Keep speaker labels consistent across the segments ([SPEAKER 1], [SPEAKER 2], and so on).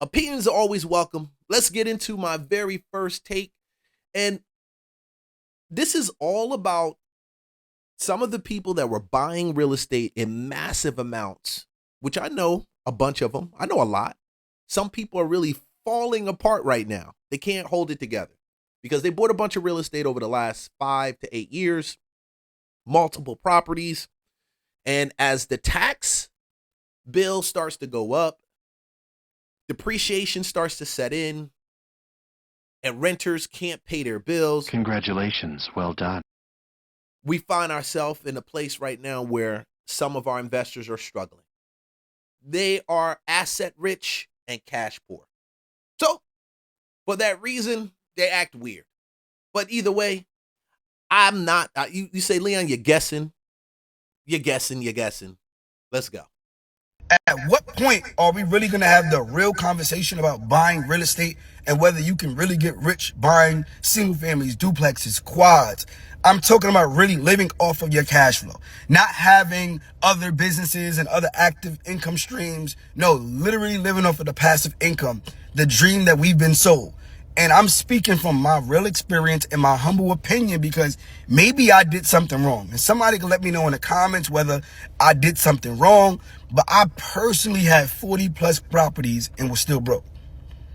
[SPEAKER 1] Opinions are always welcome. Let's get into my very first take. And this is all about some of the people that were buying real estate in massive amounts, which I know a bunch of them. I know a lot. Some people are really falling apart right now. They can't hold it together because they bought a bunch of real estate over the last 5 to 8 years, multiple properties. And as the tax bill starts to go up, depreciation starts to set in, and renters can't pay their bills.
[SPEAKER 2] Congratulations, well done.
[SPEAKER 1] We find ourselves in a place right now where some of our investors are struggling. They are asset rich and cash poor. So, for that reason, they act weird. But either way, I'm not. You say, Leon, you're guessing. You're guessing. Let's go.
[SPEAKER 3] At what point are we really going to have the real conversation about buying real estate and whether you can really get rich buying single families, duplexes, quads? I'm talking about really living off of your cash flow, not having other businesses and other active income streams. No, literally living off of the passive income, the dream that we've been sold. And I'm speaking from my real experience and my humble opinion because maybe I did something wrong. And somebody can let me know in the comments whether I did something wrong. But I personally had 40 plus properties and was still broke.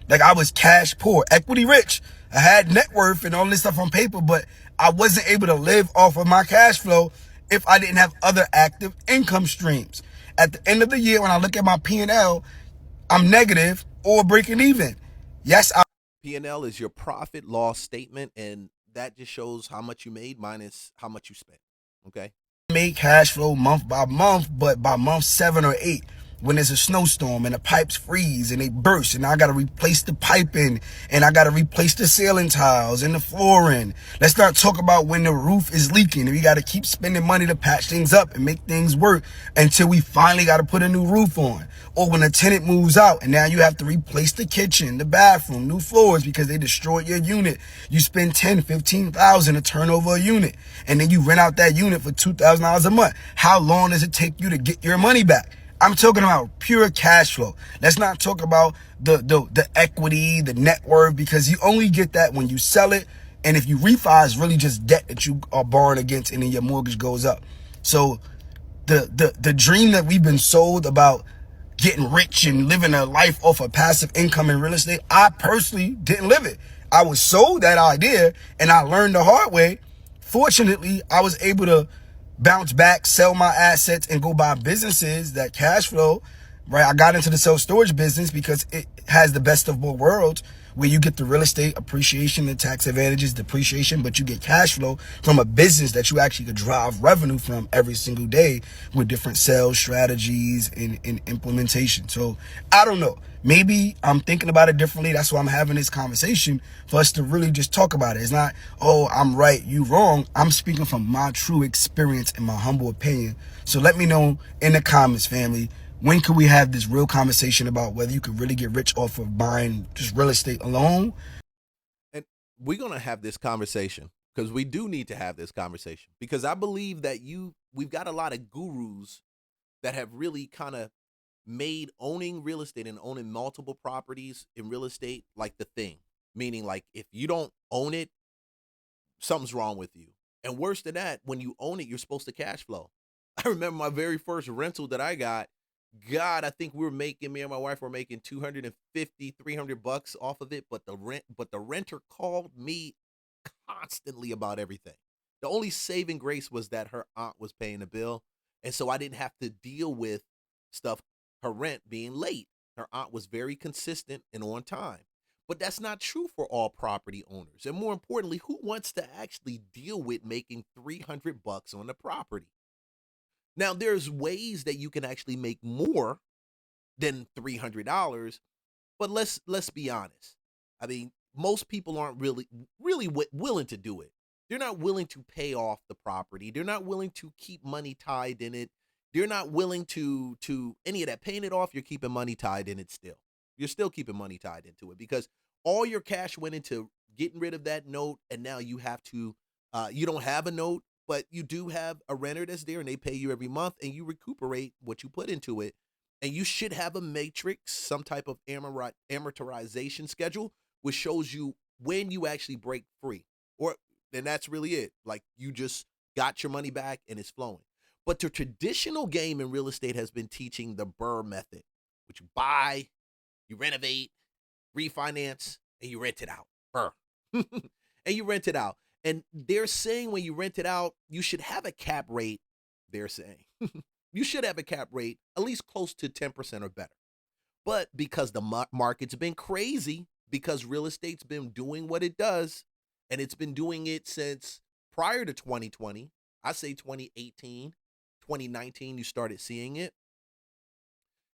[SPEAKER 3] Like I was cash poor, equity rich. I had net worth and all this stuff on paper, but I wasn't able to live off of my cash flow if I didn't have other active income streams. At the end of the year, when I look at my P&L, I'm negative or breaking even. Yes,
[SPEAKER 1] P&L is your profit loss statement, and that just shows how much you made minus how much you spent. Okay.
[SPEAKER 3] made cash flow month by month, but by month 7 or 8, when there's a snowstorm and the pipes freeze and they burst and I got to replace the piping and I got to replace the ceiling tiles and the flooring. Let's not talk about when the roof is leaking and we got to keep spending money to patch things up and make things work until we finally got to put a new roof on. Or when a tenant moves out and now you have to replace the kitchen, the bathroom, new floors because they destroyed your unit. You spend 10, 15,000 to turn over a unit and then you rent out that unit for $2,000 a month. How long does it take you to get your money back? I'm talking about pure cash flow. Let's not talk about the equity, the net worth, because you only get that when you sell it. And if you refi, it's really just debt that you are borrowing against and then your mortgage goes up. So the dream that we've been sold about getting rich and living a life off of passive income in real estate, I personally didn't live it. I was sold that idea and I learned the hard way. Fortunately, I was able to bounce back, sell my assets, and go buy businesses that cash flow, right? I got into the self-storage business because it has the best of both worlds, where you get the real estate appreciation, the tax advantages, depreciation, but you get cash flow from a business that you actually could drive revenue from every single day with different sales strategies and implementation. So I don't know. Maybe I'm thinking about it differently. That's why I'm having this conversation, for us to really just talk about it. It's not, oh, I'm right, you wrong. I'm speaking from my true experience and my humble opinion. So let me know in the comments, family. When can we have this real conversation about whether you can really get rich off of buying just real estate alone?
[SPEAKER 1] And we're going to have this conversation because we do need to have this conversation because I believe that we've got a lot of gurus that have really kind of made owning real estate and owning multiple properties in real estate like the thing. Meaning, like, if you don't own it, something's wrong with you. And worse than that, when you own it, you're supposed to cash flow. I remember my very first rental that I got. God, I think me and my wife were making 250, $300 off of it. But the renter called me constantly about everything. The only saving grace was that her aunt was paying the bill. And so I didn't have to deal with stuff, her rent being late. Her aunt was very consistent and on time. But that's not true for all property owners. And more importantly, who wants to actually deal with making $300 on the property? Now, there's ways that you can actually make more than $300, but let's be honest. I mean, most people aren't really willing to do it. They're not willing to pay off the property. They're not willing to keep money tied in it. They're not willing to any of that. Paying it off, you're keeping money tied in it still. You're still keeping money tied into it because all your cash went into getting rid of that note, and now you have to you don't have a note, but you do have a renter that's there and they pay you every month and you recuperate what you put into it And you should have a matrix, some type of amortization schedule, which shows you when you actually break free. And that's really it. Like, you just got your money back and it's flowing. But the traditional game in real estate has been teaching the BRRRR method, which you buy, you renovate, refinance, and you rent it out. BRRRR. And you rent it out. And they're saying when you rent it out, you should have a cap rate. They're saying you should have a cap rate at least close to 10% or better. But because the market's been crazy, because real estate's been doing what it does, and it's been doing it since prior to 2020, I say 2018, 2019, you started seeing it.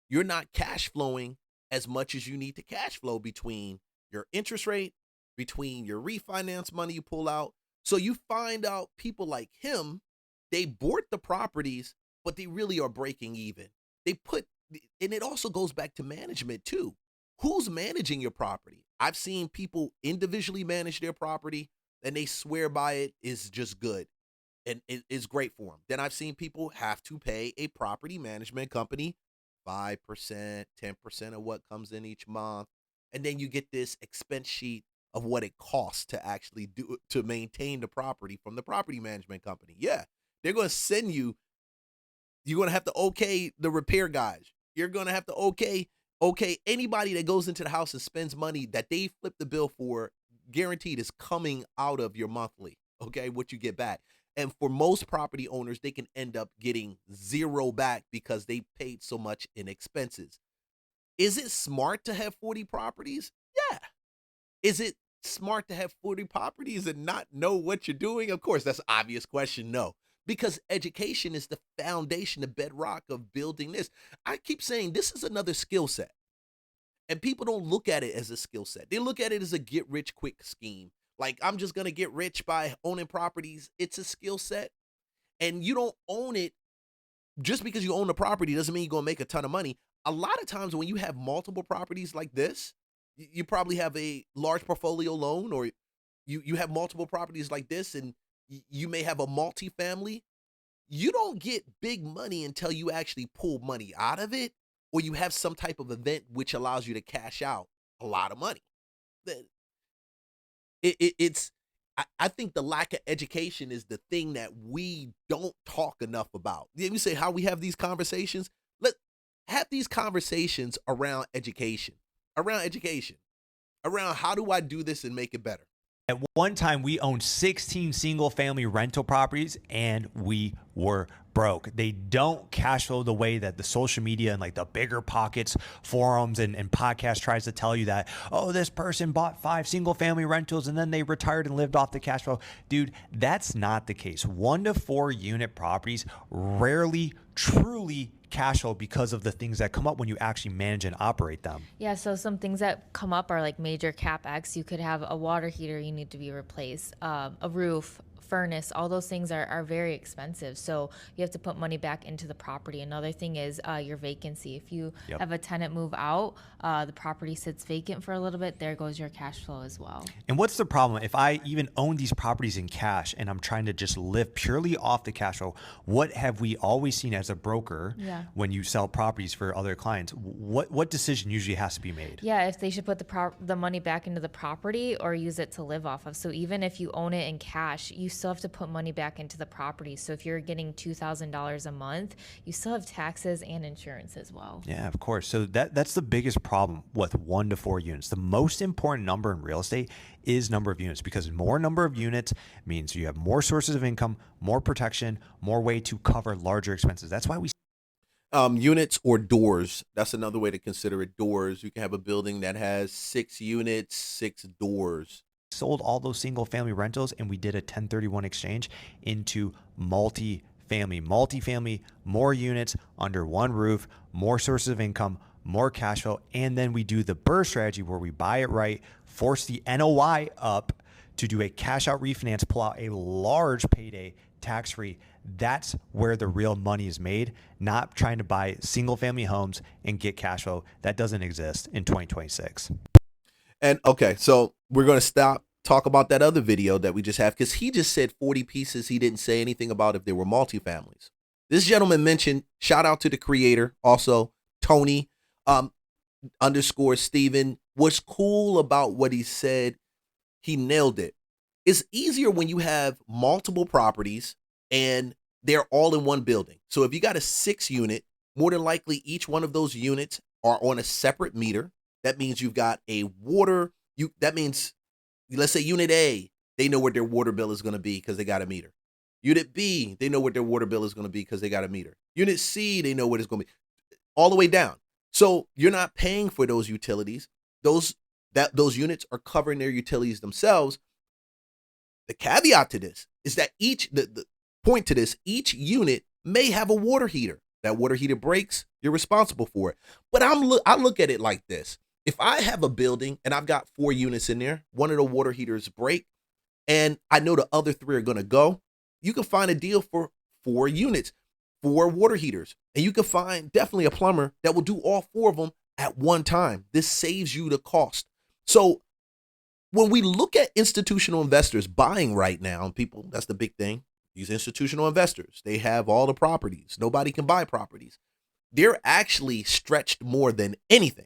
[SPEAKER 1] You're not cash flowing as much as you need to cash flow between your interest rate, between your refinance money you pull out. So you find out people like him, they bought the properties, but they really are breaking even. And it also goes back to management too. Who's managing your property? I've seen people individually manage their property and they swear by it is just good and it is great for them. Then I've seen people have to pay a property management company 5%, 10% of what comes in each month. And then you get this expense sheet of what it costs to actually to maintain the property from the property management company. Yeah, they're going to send you. You're going to have to okay the repair guys. You're going to have to okay anybody that goes into the house and spends money that they flip the bill for, guaranteed is coming out of your monthly, okay, what you get back. And for most property owners, they can end up getting zero back because they paid so much in expenses. Is it smart to have 40 properties? Yeah. Is it smart to have 40 properties and not know what you're doing? Of course, that's an obvious question. No, because education is the foundation, the bedrock of building this. I keep saying this is another skill set. And people don't look at it as a skill set. They look at it as a get rich quick scheme. Like, I'm just going to get rich by owning properties. It's a skill set. And you don't own it just because you own the property doesn't mean you're going to make a ton of money. A lot of times when you have multiple properties like this, you probably have a large portfolio loan, or you have multiple properties like this, and you may have a multifamily. You don't get big money until you actually pull money out of it, or you have some type of event which allows you to cash out a lot of money. I think the lack of education is the thing that we don't talk enough about. You say how we have these conversations. Let's have these conversations around education, around how do I do this and make it better.
[SPEAKER 4] At one time, we owned 16 single-family rental properties, and we were broke. They don't cash flow the way that the social media and like the bigger pockets forums and podcasts tries to tell you that, oh, this person bought 5 single-family rentals and then they retired and lived off the cash flow. Dude, that's not the case. 1 to 4 unit properties rarely truly cash flow because of the things that come up when you actually manage and operate them.
[SPEAKER 5] Yeah, so some things that come up are like major CapEx. You could have a water heater you need to be replaced, a roof, furnace, all those things are very expensive. So you have to put money back into the property. Another thing is your vacancy. If you have a tenant move out, the property sits vacant for a little bit, there goes your cash flow as well.
[SPEAKER 4] And what's the problem? If I even own these properties in cash and I'm trying to just live purely off the cash flow, what have we always seen as a broker when you sell properties for other clients? What decision usually has to be made?
[SPEAKER 5] Yeah, if they should put the money back into the property or use it to live off of. So even if you own it in cash, you still have to put money back into the property. So if you're getting $2,000 a month, you still have taxes and insurance as well.
[SPEAKER 4] Yeah, of course. So that's the biggest problem with 1 to 4 units. The most important number in real estate is number of units, because more number of units means you have more sources of income, more protection, more way to cover larger expenses. That's why we
[SPEAKER 1] units or doors. That's another way to consider it. Doors. You can have a building that has 6 units, 6 doors.
[SPEAKER 4] Sold all those single family rentals and we did a 1031 exchange into multifamily, more units under one roof, more sources of income, more cash flow. And then we do the BRRRR strategy where we buy it right, force the NOI up to do a cash out refinance, pull out a large payday tax-free. That's where the real money is made, not trying to buy single family homes and get cash flow. That doesn't exist in 2026.
[SPEAKER 1] And okay, so we're going to talk about that other video that we just have, because he just said 40 pieces. He didn't say anything about if there were multifamilies. This gentleman mentioned, shout out to the creator, also Tony underscore Steven. What's cool about what he said, he nailed it. It's easier when you have multiple properties and they're all in one building. So if you got a 6-unit, more than likely each one of those units are on a separate meter. That means you've got a water, that means, let's say unit A, they know what their water bill is going to be because they got a meter. Unit B, they know what their water bill is going to be because they got a meter. Unit C, they know what it's going to be, all the way down. So you're not paying for those utilities. Those units are covering their utilities themselves. The caveat to this is that the point to this, each unit may have a water heater. That water heater breaks, you're responsible for it. But I look at it like this. If I have a building and I've got 4 units in there, one of the water heaters break, and I know the other 3 are going to go, you can find a deal for 4 units, 4 water heaters. And you can find definitely a plumber that will do all 4 of them at one time. This saves you the cost. So when we look at institutional investors buying right now, and people, that's the big thing. These institutional investors, they have all the properties. Nobody can buy properties. They're actually stretched more than anything.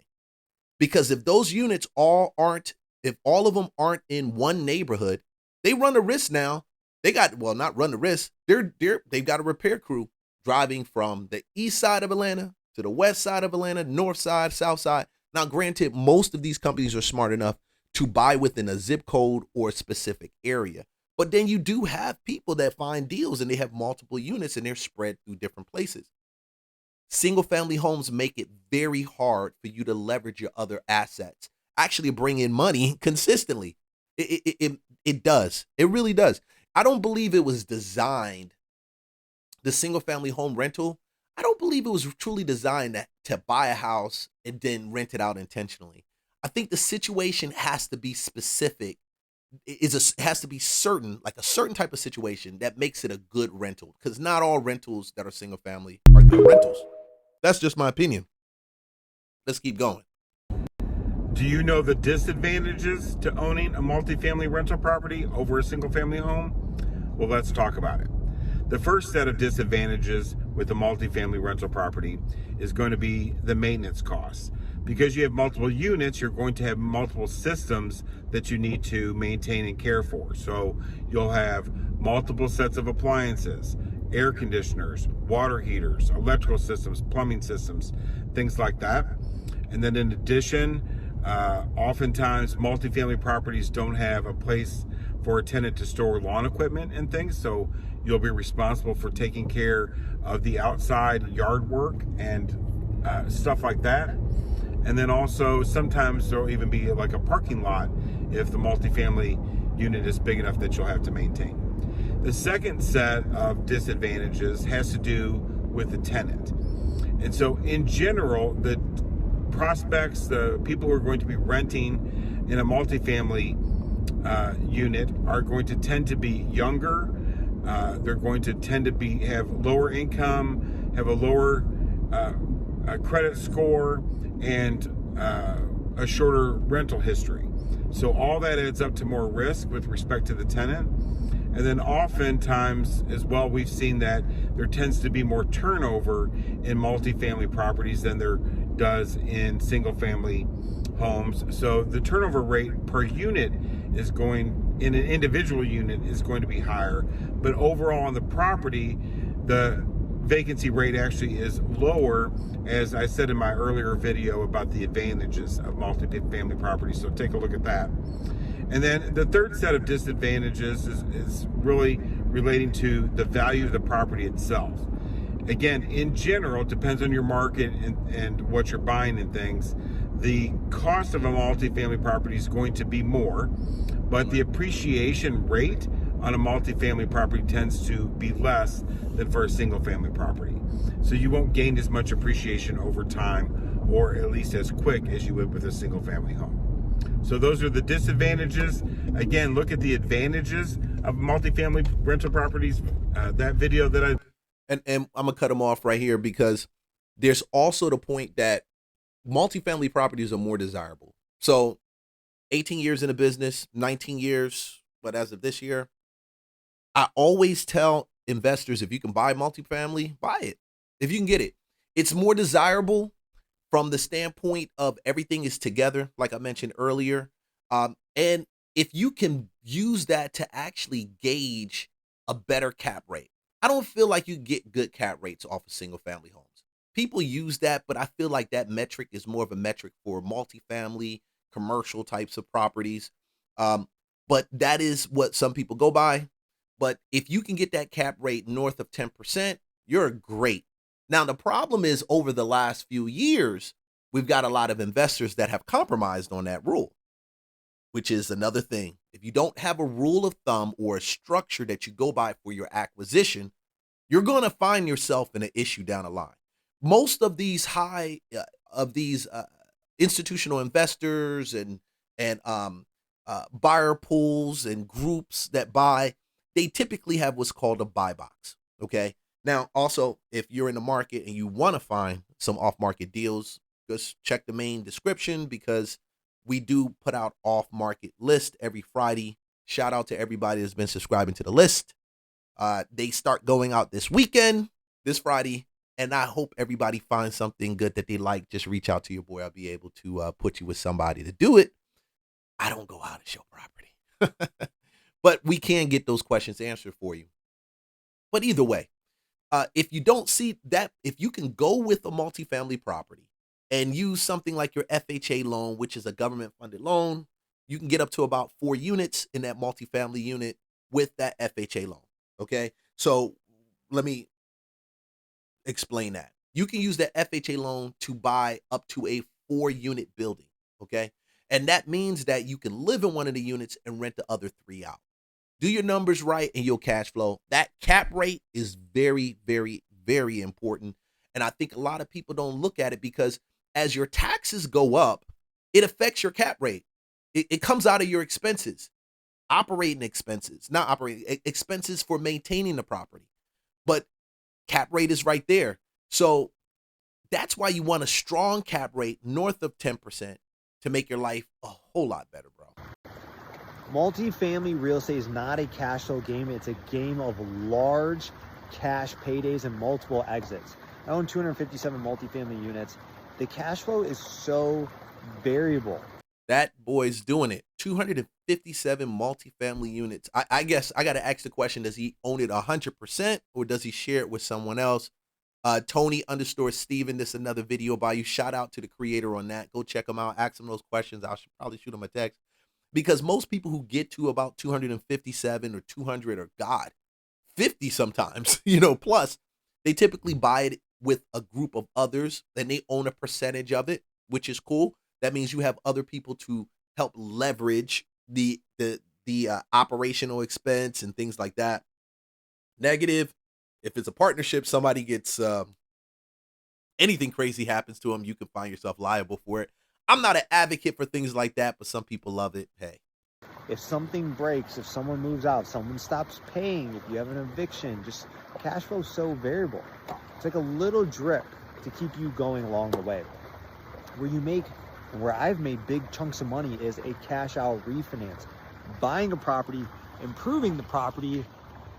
[SPEAKER 1] Because if those units if all of them aren't in one neighborhood, they run the risk now. Not run the risk. They've got a repair crew driving from the east side of Atlanta to the west side of Atlanta, north side, south side. Now, granted, most of these companies are smart enough to buy within a zip code or a specific area. But then you do have people that find deals and they have multiple units and they're spread through different places. Single family homes make it very hard for you to leverage your other assets, actually bring in money consistently. It does. It really does. I don't believe it was designed, the single family home rental, I don't believe it was truly designed to buy a house and then rent it out intentionally. I think the situation has to be specific. Has to be certain, like a certain type of situation that makes it a good rental, because not all rentals that are single family are good rentals. That's just my opinion. Let's keep going.
[SPEAKER 6] Do you know the disadvantages to owning a multifamily rental property over a single family home? Well, let's talk about it. The first set of disadvantages with a multifamily rental property is going to be the maintenance costs. Because you have multiple units, you're going to have multiple systems that you need to maintain and care for. So you'll have multiple sets of appliances, air conditioners, water heaters, electrical systems, plumbing systems, things like that. And then in addition, oftentimes multifamily properties don't have a place for a tenant to store lawn equipment and things. So you'll be responsible for taking care of the outside yard work and stuff like that. And then also sometimes there'll even be like a parking lot if the multifamily unit is big enough that you'll have to maintain. The second set of disadvantages has to do with the tenant. And so in general, the prospects, the people who are going to be renting in a multifamily unit are going to tend to be younger. They're going to tend to have lower income, have a lower credit score, and a shorter rental history. So all that adds up to more risk with respect to the tenant. And then oftentimes as well, we've seen that there tends to be more turnover in multifamily properties than there does in single family homes. So the turnover rate per unit in an individual unit is going to be higher. But overall on the property, the vacancy rate actually is lower, as I said in my earlier video about the advantages of multifamily properties. So take a look at that. And then the third set of disadvantages is really relating to the value of the property itself. Again, in general, it depends on your market and what you're buying and things. The cost of a multifamily property is going to be more, but the appreciation rate on a multifamily property tends to be less than for a single family property. So you won't gain as much appreciation over time, or at least as quick as you would with a single family home. So those are the disadvantages. Again, look at the advantages of multifamily rental properties. That video that
[SPEAKER 1] And I'm gonna cut them off right here, because there's also the point that multifamily properties are more desirable. So 18 years in the business, 19 years, but as of this year, I always tell investors, if you can buy multifamily, buy it. If you can get it, it's more desirable. from the standpoint of everything is together, like I mentioned earlier. And if you can use that to actually gauge a better cap rate, I don't feel like you get good cap rates off of single family homes. People use that, but I feel like that metric is more of a metric for multifamily, commercial types of properties. But that is what some people go by. But if you can get that cap rate north of 10%, you're great. Now, the problem is over the last few years, we've got a lot of investors that have compromised on that rule, which is another thing. If you don't have a rule of thumb or a structure that you go by for your acquisition, you're going to find yourself in an issue down the line. Most of these institutional investors and buyer pools and groups that buy, they typically have what's called a buy box. Okay. Now, also, if you're in the market and you want to find some off-market deals, just check the main description because we do put out off-market list every Friday. Shout out to everybody that's been subscribing to the list. They start going out this weekend, this Friday, and I hope everybody finds something good that they like. Just reach out to your boy. I'll be able to put you with somebody to do it. I don't go out and show property. But we can get those questions answered for you. But either way, if you don't see that, if you can go with a multifamily property and use something like your FHA loan, which is a government-funded loan, you can get up to about 4 units in that multifamily unit with that FHA loan. Okay, so let me explain that. You can use that FHA loan to buy up to a 4-unit building. Okay, and that means that you can live in one of the units and rent the other 3 out. Do your numbers right and you'll cash flow. That cap rate is very, very, very important. And I think a lot of people don't look at it because as your taxes go up, it affects your cap rate. It comes out of your expenses, operating expenses, not operating expenses for maintaining the property. But cap rate is right there. So that's why you want a strong cap rate north of 10% to make your life a whole lot better, bro.
[SPEAKER 7] Multifamily real estate is not a cash flow game. It's a game of large cash paydays and multiple exits. I own 257 multifamily units. The cash flow is so variable.
[SPEAKER 1] That boy's doing it. 257 multifamily units. I guess I got to ask the question, does he own it 100% or does he share it with someone else? Tony_Steven, this is another video by you. Shout out to the creator on that. Go check him out. Ask him those questions. I should probably shoot him a text. Because most people who get to about 257 or 200 or 50 sometimes, plus, they typically buy it with a group of others and they own a percentage of it, which is cool. That means you have other people to help leverage the operational expense and things like that. Negative, if it's a partnership, somebody gets anything crazy happens to them, you can find yourself liable for it. I'm not an advocate for things like that, but some people love it. Hey.
[SPEAKER 7] If something breaks, if someone moves out, someone stops paying, if you have an eviction, just cash flow is so variable. It's like a little drip to keep you going along the way. Where I've made big chunks of money is a cash out refinance. Buying a property, improving the property,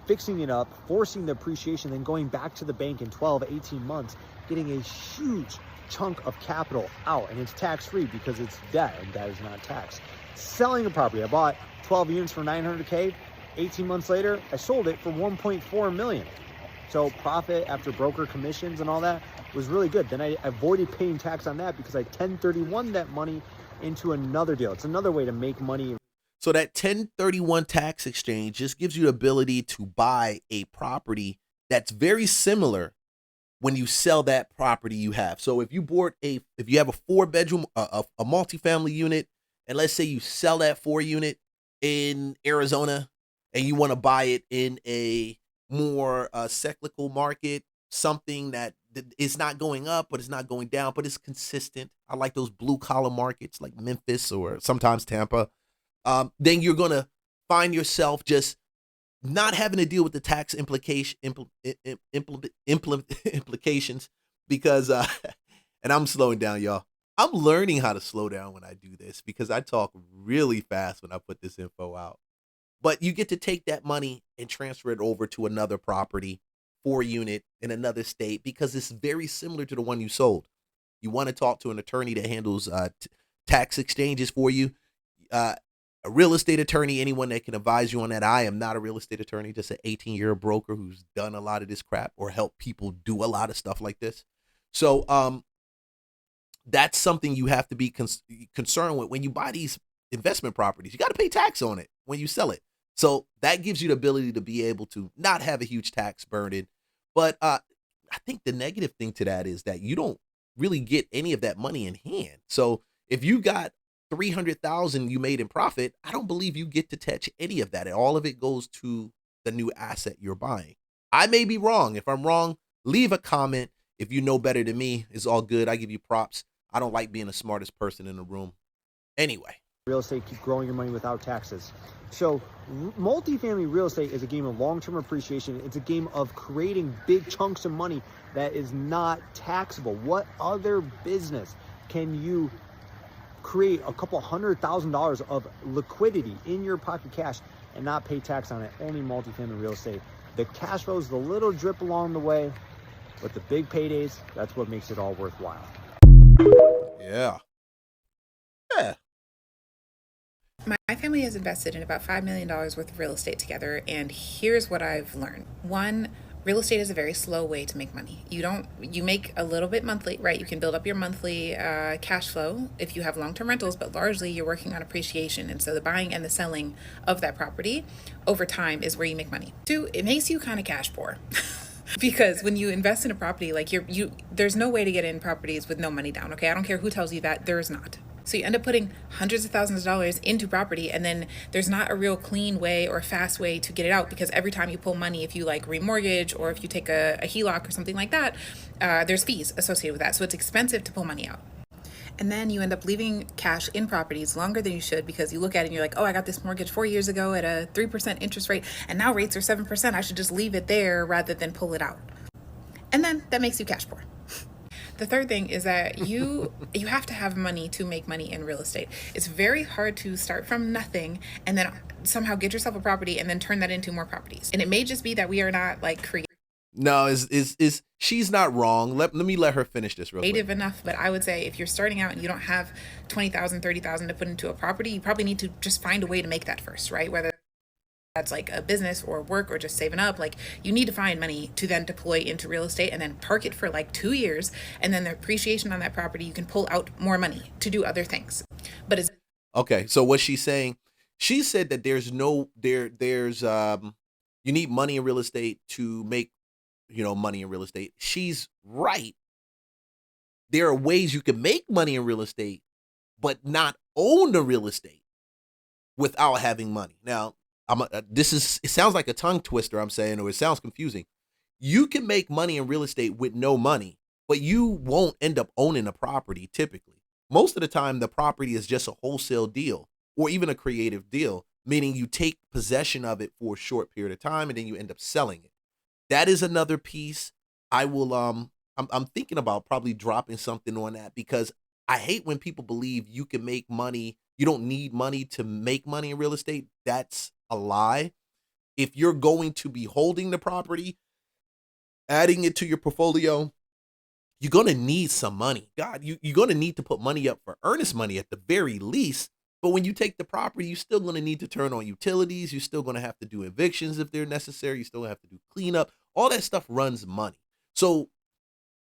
[SPEAKER 7] fixing it up, forcing the appreciation, then going back to the bank in 12, 18 months, getting a huge chunk of capital out, and it's tax-free because it's debt, and debt is not taxed. Selling a property, I bought 12 units for $900K. 18 months later, I sold it for $1.4 million. So profit after broker commissions and all that was really good. Then I avoided paying tax on that because I 1031 that money into another deal. It's another way to make money.
[SPEAKER 1] So that 1031 tax exchange just gives you the ability to buy a property that's very similar when you sell that property you have. So if you have a 4-bedroom, a multifamily unit, and let's say you sell that 4 unit in Arizona and you want to buy it in a more cyclical market, something that is not going up, but it's not going down, but it's consistent. I like those blue collar markets like Memphis or sometimes Tampa. Then you're going to find yourself just not having to deal with the tax implications because, and I'm slowing down, y'all. I'm learning how to slow down when I do this because I talk really fast when I put this info out. But you get to take that money and transfer it over to another property, 4 unit in another state, because it's very similar to the one you sold. you want to talk to an attorney that handles tax exchanges for you, a real estate attorney, anyone that can advise you on that. I am not a real estate attorney, just an 18-year broker who's done a lot of this crap or helped people do a lot of stuff like this. So that's something you have to be concerned with when you buy these investment properties. You got to pay tax on it when you sell it. So that gives you the ability to be able to not have a huge tax burden. But I think the negative thing to that is that you don't really get any of that money in hand. So if you got $300,000 you made in profit, I don't believe you get to touch any of that. All of it goes to the new asset you're buying. I may be wrong. If I'm wrong, leave a comment. If you know better than me, it's all good. I give you props. I don't like being the smartest person in the room. Anyway.
[SPEAKER 7] Real estate, keep growing your money without taxes. So multifamily real estate is a game of long-term appreciation. It's a game of creating big chunks of money that is not taxable. What other business can you create a couple $100,000 of liquidity in your pocket cash and not pay tax on it? Only multifamily real estate. The cash flows, the little drip along the way, but the big paydays, that's what makes it all worthwhile.
[SPEAKER 1] Yeah.
[SPEAKER 8] My family has invested in about $5 million worth of real estate together, and here's what I've learned. One, real estate is a very slow way to make money. You make a little bit monthly, right? You can build up your monthly cash flow if you have long-term rentals, but largely you're working on appreciation. And so the buying and the selling of that property over time is where you make money. Two, it makes you kind of cash poor. Because when you invest in a property, like there's no way to get in properties with no money down. Okay, I don't care who tells you that, there is not. So you end up putting hundreds of thousands of dollars into property, and then there's not a real clean way or fast way to get it out, because every time you pull money, if you like remortgage or if you take a HELOC or something like that, there's fees associated with that. So it's expensive to pull money out. And then you end up leaving cash in properties longer than you should, because you look at it and you're like, oh, I got this mortgage 4 years ago at a 3% interest rate, and now rates are 7%. I should just leave it there rather than pull it out. And then that makes you cash poor. The third thing is that you have to have money to make money in real estate. It's very hard to start from nothing and then somehow get yourself a property and then turn that into more properties. And it may just be that we are not like creative.
[SPEAKER 1] No, she's not wrong. Let me let her finish this real quick.
[SPEAKER 8] Creative enough, but I would say if you're starting out and you don't have $20,000, $30,000 to put into a property, you probably need to just find a way to make that first, right? Whether that's like a business or work or just saving up, like you need to find money to then deploy into real estate and then park it for like 2 years, and then the appreciation on that property, you can pull out more money to do other things. But it's
[SPEAKER 1] okay. So what she's saying, she said that there's you need money in real estate to make money in real estate. She's right. There are ways you can make money in real estate, but not own the real estate without having money. Now, it sounds like a tongue twister I'm saying, or it sounds confusing. You can make money in real estate with no money, but you won't end up owning a property typically. Most of the time, the property is just a wholesale deal or even a creative deal, meaning you take possession of it for a short period of time and then you end up selling it. That is another piece. I will I'm thinking about probably dropping something on that, because I hate when people believe you can make money. You don't need money to make money in real estate. That's a lie. If you're going to be holding the property, adding it to your portfolio, you're going to need some money. God, you're going to need to put money up for earnest money at the very least. But when you take the property, you're still going to need to turn on utilities. You're still going to have to do evictions if they're necessary. You still have to do cleanup. All that stuff runs money. So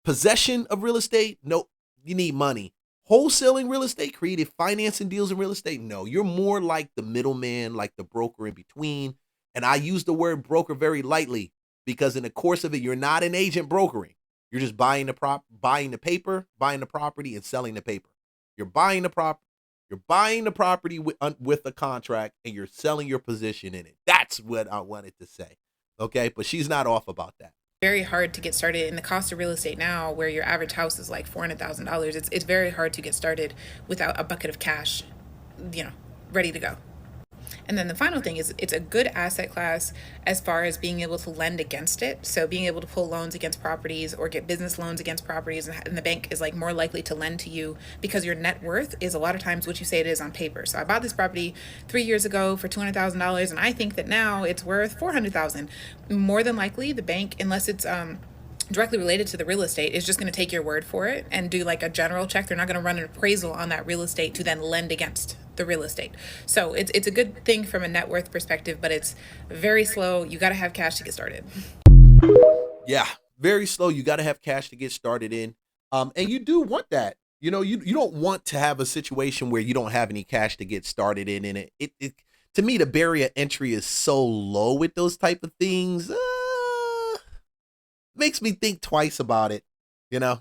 [SPEAKER 1] possession of real estate, no, you need money. Wholesaling real estate, creative financing deals in real estate, no. You're more like the middleman, like the broker in between. And I use the word broker very lightly, because in the course of it, you're not an agent brokering. You're just buying the paper, buying the property, and selling the paper. You're buying the property with a contract, and you're selling your position in it. That's what I wanted to say. Okay, but she's not off about that.
[SPEAKER 8] Very hard to get started in the cost of real estate now, where your average house is like $400,000. It's very hard to get started without a bucket of cash, ready to go. And then the final thing is it's a good asset class as far as being able to lend against it. So being able to pull loans against properties or get business loans against properties, and the bank is like more likely to lend to you because your net worth is a lot of times what you say it is on paper. So I bought this property 3 years ago for $200,000, and I think that now it's worth $400,000. More than likely the bank, unless it's directly related to the real estate is just going to take your word for it and do like a general check. They're not going to run an appraisal on that real estate to then lend against the real estate. So it's a good thing from a net worth perspective, but it's very slow. You got to have cash to get started.
[SPEAKER 1] Yeah, very slow. You got to have cash to get started in. And you do want that. You know, you don't want to have a situation where you don't have any cash to get started in. And it to me, the barrier entry is so low with those type of things. Makes me think twice about it, you know.